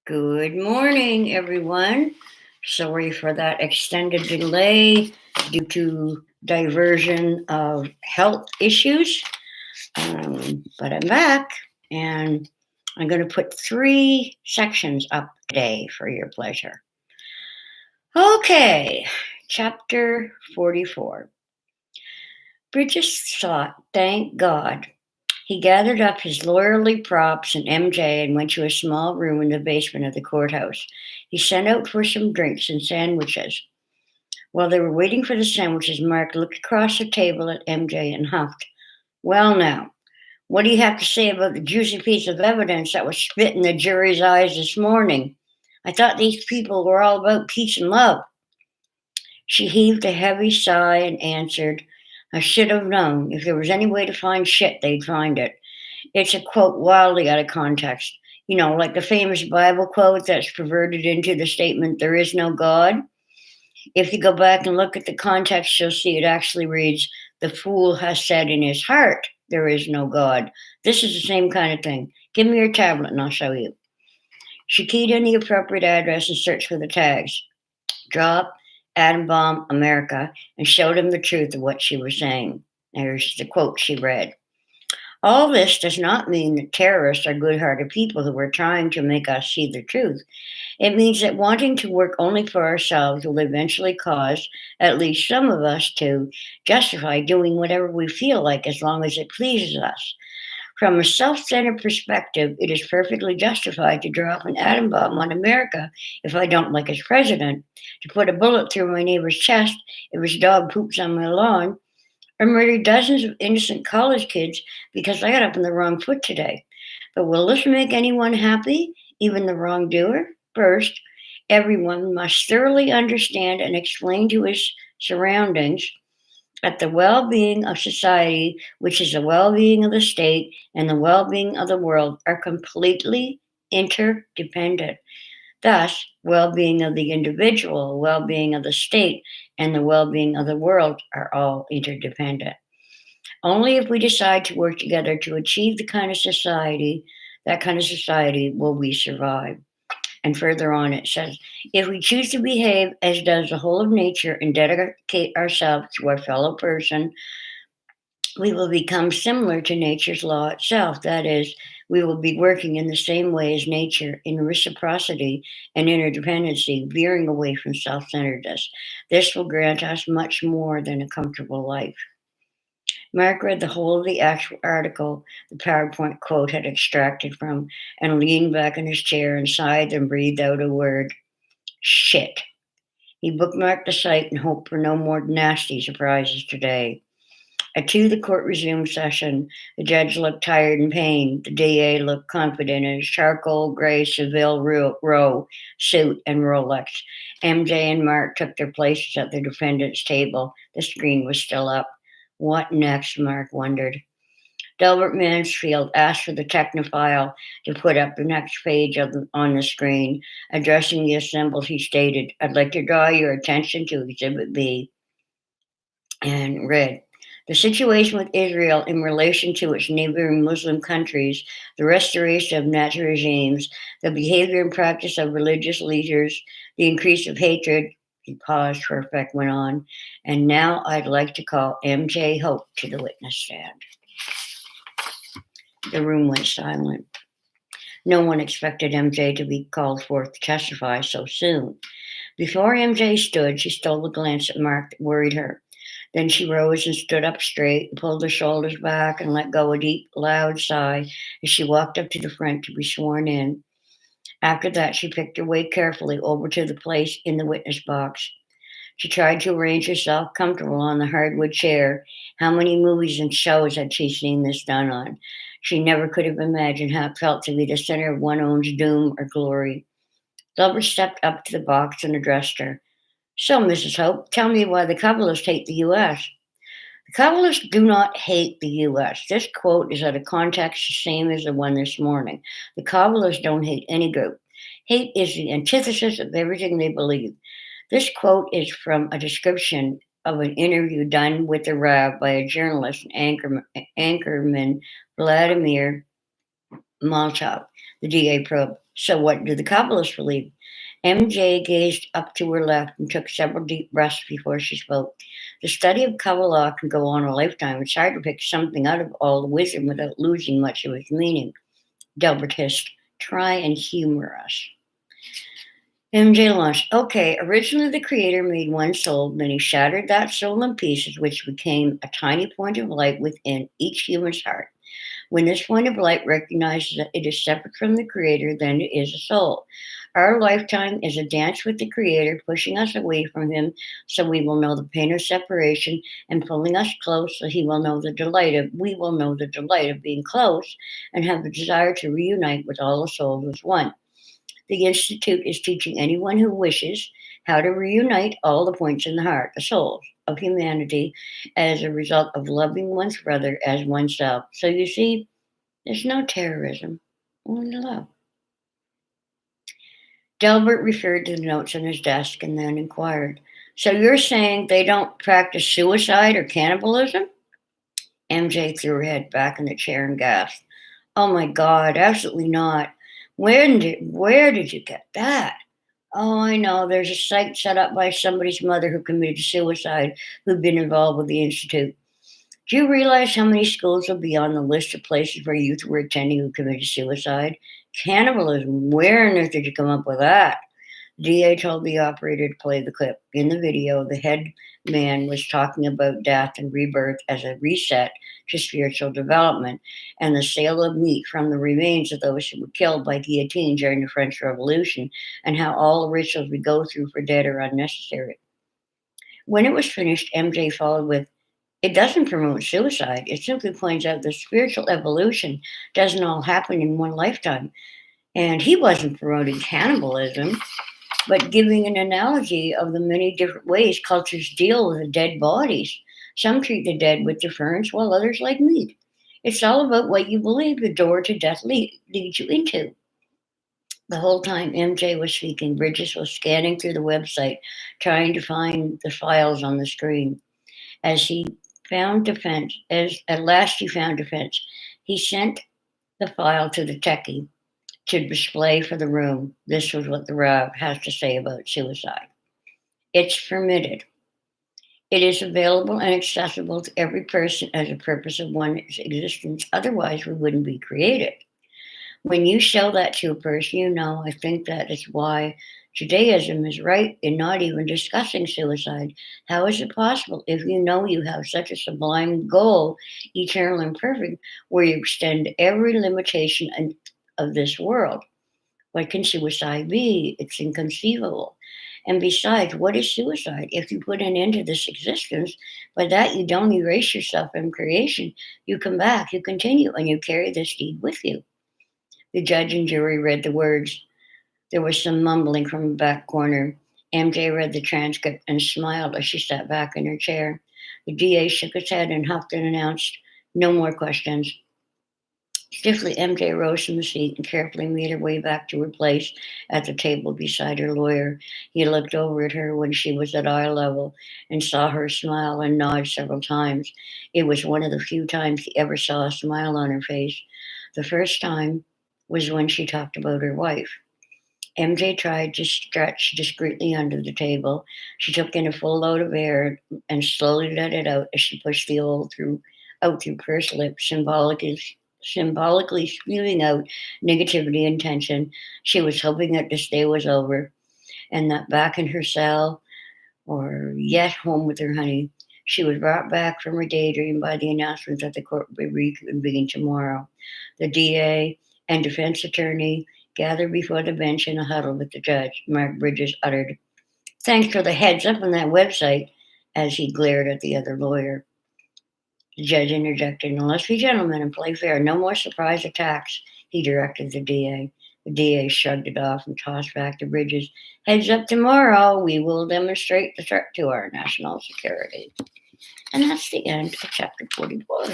Good morning, everyone. Sorry for that extended delay due to diversion of health issues. But I'm back and I'm going to put 3 sections up today for your pleasure. Okay, chapter 44. Bridges thought, thank God. He gathered up his lawyerly props and MJ and went to a small room in the basement of the courthouse. He sent out for some drinks and sandwiches. While they were waiting for the sandwiches, Mark looked across the table at MJ and huffed. Well, now, what do you have to say about the juicy piece of evidence that was spit in the jury's eyes this morning? I thought these people were all about peace and love. She heaved a heavy sigh and answered, I should have known. If there was any way to find shit, they'd find it. It's a quote wildly out of context. Like the famous Bible quote that's perverted into the statement, there is no God. If you go back and look at the context, you'll see it actually reads, the fool has said in his heart, there is no God. This is the same kind of thing. Give me your tablet and I'll show you. She keyed in the appropriate address and searched for the tags. Drop, atom bomb, America, and showed him the truth of what she was saying. There's the quote she read. All this does not mean that terrorists are good hearted people who are trying to make us see the truth. It means that wanting to work only for ourselves will eventually cause at least some of us to justify doing whatever we feel like as long as it pleases us. From a self centered perspective, it is perfectly justified to drop an atom bomb on America if I don't like its president, to put a bullet through my neighbor's chest if his dog poops on my lawn, or murder dozens of innocent college kids because I got up on the wrong foot today. But will this make anyone happy, even the wrongdoer? First, everyone must thoroughly understand and explain to his surroundings that the well being of society, which is the well being of the state and the well being of the world, are completely interdependent. Thus, well being of the individual, well being of the state, and the well being of the world are all interdependent. Only if we decide to work together to achieve that kind of society, will we survive. And further on, it says, if we choose to behave as does the whole of nature and dedicate ourselves to our fellow person, we will become similar to nature's law itself. That is, we will be working in the same way as nature in reciprocity and interdependency, veering away from self centeredness. This will grant us much more than a comfortable life. Mark read the whole of the actual article the PowerPoint quote had extracted from and leaned back in his chair and sighed and breathed out a word shit. He bookmarked the site and hoped for no more nasty surprises today. At 2, the court resumed session. The judge looked tired and pained. The DA looked confident in his charcoal gray Seville Row suit and Rolex. MJ and Mark took their places at the defendant's table. The screen was still up. What next? Mark wondered. Delbert Mansfield asked for the technophile to put up the next page on the screen. Addressing the assembled, he stated, I'd like to draw your attention to Exhibit B, and read, the situation with Israel in relation to its neighboring Muslim countries, the restoration of Nazi regimes, the behavior and practice of religious leaders, the increase of hatred. He paused for effect, went on, and now I'd like to call MJ Hope to the witness stand. The room went silent. No one expected MJ to be called forth to testify so soon. Before MJ stood, she stole a glance at Mark that worried her. Then she rose and stood up straight, and pulled her shoulders back and let go a deep, loud sigh as she walked up to the front to be sworn in. After that, she picked her way carefully over to the place in the witness box. She tried to arrange herself comfortable on the hardwood chair. How many movies and shows had she seen this done on? She never could have imagined how it felt to be the center of one's own doom or glory. Gilbert stepped up to the box and addressed her. So, Mrs. Hope, tell me why the Kabbalists hate the U.S. The Kabbalists do not hate the U.S. This quote is out of context, the same as the one this morning. The Kabbalists don't hate any group. Hate is the antithesis of everything they believe. This quote is from a description of an interview done with the Rav by a journalist and anchorman Vladimir Maltov. The DA probed. So what do the Kabbalists believe? MJ gazed up to her left and took several deep breaths before she spoke. The study of Kabbalah can go on a lifetime. It's hard to pick something out of all the wisdom without losing much of its meaning. Delbert hissed. Try and humor us. MJ launched. Okay, originally the Creator made one soul, then he shattered that soul in pieces, which became a tiny point of light within each human's heart. When this point of light recognizes that it is separate from the Creator, then it is a soul. Our lifetime is a dance with the Creator, pushing us away from Him so we will know the pain of separation, and pulling us close so we will know the delight of being close and have the desire to reunite with all the souls as one. The Institute is teaching anyone who wishes how to reunite all the points in the heart, the souls of humanity, as a result of loving one's brother as oneself. So you see, there's no terrorism, only love. Delbert referred to the notes on his desk and then inquired, so you're saying they don't practice suicide or cannibalism? MJ threw her head back in the chair and gasped. Oh my God, absolutely not. Where did you get that? Oh, I know. There's a site set up by somebody's mother who committed suicide who'd been involved with the Institute. Do you realize how many schools will be on the list of places where youth were attending who committed suicide? Cannibalism. Where on earth did you come up with that? DA told the operator to play the clip. In the video, the head man was talking about death and rebirth as a reset to spiritual development and the sale of meat from the remains of those who were killed by guillotine during the French Revolution and how all the rituals we go through for dead are unnecessary. When it was finished, MJ followed with, it doesn't promote suicide. It simply points out that spiritual evolution doesn't all happen in one lifetime. And he wasn't promoting cannibalism, but giving an analogy of the many different ways cultures deal with the dead bodies. Some treat the dead with deference, while others like meat. It's all about what you believe the door to death leads you into. The whole time MJ was speaking, Bridges was scanning through the website, trying to find the files on the screen. As at last he found defense, he sent the file to the techie to display for the room. This was what the Rav has to say about suicide. It's permitted. It is available and accessible to every person as a purpose of one's existence. Otherwise, we wouldn't be created. When you show that to a person, I think that is why Judaism is right in not even discussing suicide. How is it possible if you know you have such a sublime goal, eternal and perfect, where you extend every limitation of this world? What can suicide be? It's inconceivable. And besides, what is suicide? If you put an end to this existence, by that you don't erase yourself from creation. You come back, you continue, and you carry this deed with you. The judge and jury read the words. There was some mumbling from the back corner. MJ read the transcript and smiled as she sat back in her chair. The DA shook his head and huffed and announced, no more questions. Stiffly, MJ rose from the seat and carefully made her way back to her place at the table beside her lawyer. He looked over at her when she was at eye level and saw her smile and nod several times. It was one of the few times he ever saw a smile on her face. The first time was when she talked about her wife. MJ tried to stretch discreetly under the table. She took in a full load of air and slowly let it out as she pushed the oil out through pursed lips, symbolically spewing out negativity and tension. She was hoping that this day was over and that back in her cell or yet home with her honey, she was brought back from her daydream by the announcement that the court would reconvene tomorrow. The DA and defense attorney gathered before the bench in a huddle with the judge. Mark Bridges uttered, thanks for the heads up on that website, as he glared at the other lawyer. The judge interjected, now let's be gentlemen and play fair. No more surprise attacks, he directed the DA. The DA shrugged it off and tossed back to Bridges. Heads up tomorrow, we will demonstrate the threat to our national security. And that's the end of chapter 44.